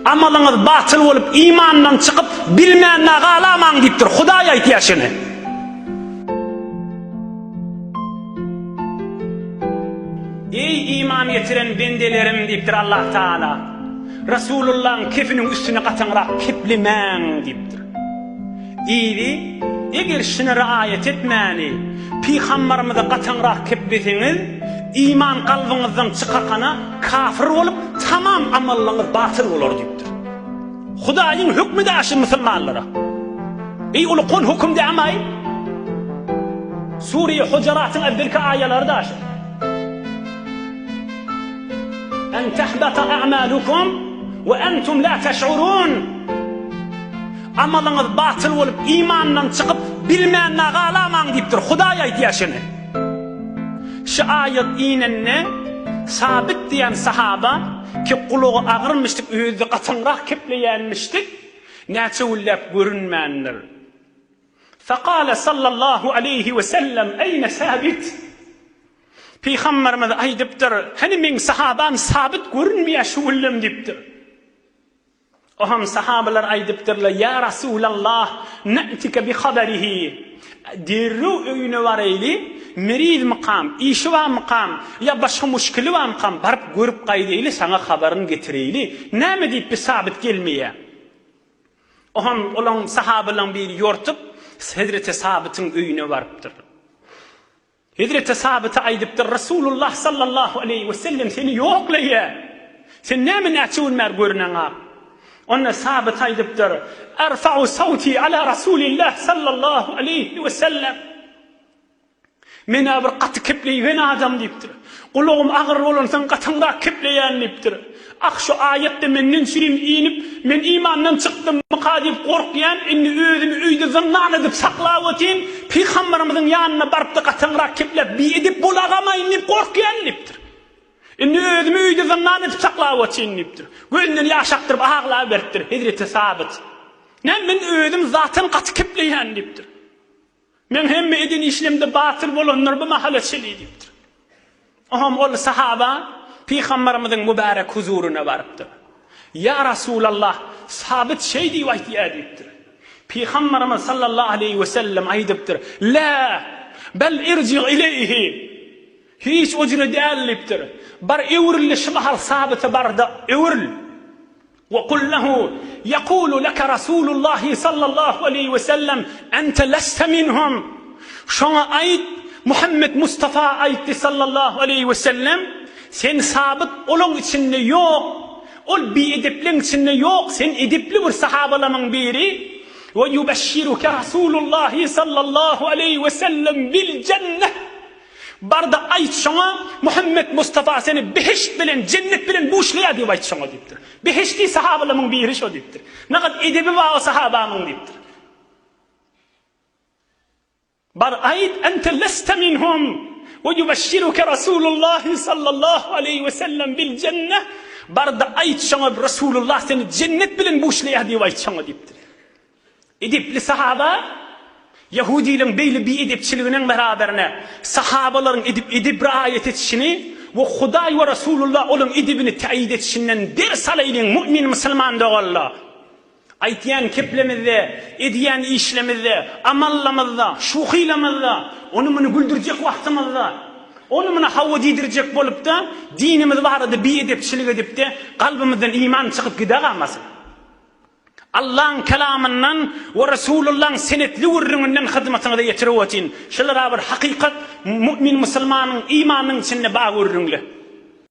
Amalınız batıl olup imandan çıkıp bilmeyenle ağlaman deyiptir. Huday aytiyashini. Ey iman getiren bendelerim deyiptir Allah Teala. Resulullah'ın kefinin üstüne katınrak keplimen deyiptir. İydi, eğer şunu riayet etmeni, Peygamberimize katınrak keplesiniz, iman kalbinizden çıkakana kafir olup tamam amallarınız batıl olur deyiptir. Hudayın hükmü de aşı Müslümanlara. Ey ulu kun hüküm de amay. Suriye Hucurat'ın evvelki ayeleri de aşı. En tehbata a'malukum ve entum la teş'urun. Amalınız batıl olup imandan çıkıp bilmeyenle ağlaman deyiptir. Huday aytiyashini. Şu ayet inenne sabit diyen sahaba ki kuluğu ağırmıştık, özü katınrak kepleyenmiştik, näçe ullap görünmendir. Fekale sallallahu aleyhi ve sellem eyne sabit? Peygamberimiz aydıptır, hani men sahaban sabit görünmeye şu ullum deyiptir. Oham sahabalar aydıptırlar, ya Resulallah ne'tike bi haberihi. Dirru öyüne var eyli, meriz mıqam, işi var mıqam, ya başka müşkili var mıqam, barıp görüp qaydeyli, sana haberini getireyli. Näme deyip bir sabit gelmeye? Oham olan sahabalan bir yortup, Hazreti Sabit'in öyüne varıptır. Hazreti Sabit'e aydıptır, Resulullah sallallahu aleyhi ve sellem seni yoklaya. Sen näme näçe ulmer görünen ağ? Ona Sabit aydıptır, erfa'u savti ala Resulillah sallallahu aleyhi ve sellem. Mena bir qatı kepleyen adam deyiptir. Kuluğum ağır olun sen qatında kepleyen deyiptir. Ah şu ayette menden sürüm inip, men imandan çıktım mıqa deyip korkyan, inni özümü üyde zınnan edip saklavatayım, Peygamberimizin yanına barıp da qatında keplep, bir edip bulagamayın deyip korkyan deyiptir. Inni özümü üyde zınnan edip saklavatayım deyiptir. Gönlünü yaşaktırıp ağla veriptir, Hazreti Sabit. Men özüm zaten qatı kepleyen deyiptir. Men hemme edin işlemde batıl bolunlar bu mahaletçili deyiptir. Oham ol sahaba Peygamberimizin mübarek huzuruna varıptır. Ya Resulallah sabit şey deyip deyiptir. Peygamberimiz sallallahu aleyhi ve sellem aydıptır. La bel irci ileyhi. Hiç ucunu deyiptir. Bar evrili şımahal sabit barda evril. وقل له يقول لك رسول الله صلى الله عليه وسلم أنت لست منهم. شو أيد محمد مصطفى أيد صلى الله عليه وسلم sen sabit olun içinde yok. Ol bir ediplin içinde yok. Sen edipli bir sahabalamın biri. Ve yubeşşiruke Resulullah sallallahu aleyhi ve sellem bil cennet. Barda ayt şuna Muhammed Mustafa seni behişt bilen, cennet bilen bu işleye diye ayt şuna deyiptir. Behişti sahabalamın biri şu deyiptir. Ne kadar edebi var o sahabamın deyiptir. Bar ayt ente leste minhum. ويبشرك رسول الله صلى الله عليه وسلم بالجنة. برد أيت شنب رسول الله سن الجنة بلن بوش لي أهدي وايت شنب ديبتر. إدب لصحابة يهودي لن بيل بي إدب شلونن برابرنا صحابة لن إدب رآية تشني وخداي ورسول الله أولن إدبن تأييد تشنن در صليلين مؤمن مسلمان ده الله. Aytiyan keplemizde, ediyen işlemizde, amallamızda, şuhilamızda, onu bunu güldürecek vaktimizde, onu bunu hava diydirecek bolup da, dinimiz vardı bir edepçilik edip de, kalbimizden iman çıkıp gideğamasın. Allah'ın kelamından ve Resulullah'ın senetli vurrunundan hizmetine de yetirevetin. Şöyle bir hakikat, mümin Müslümanın imanın içinde bağ vurrunlu.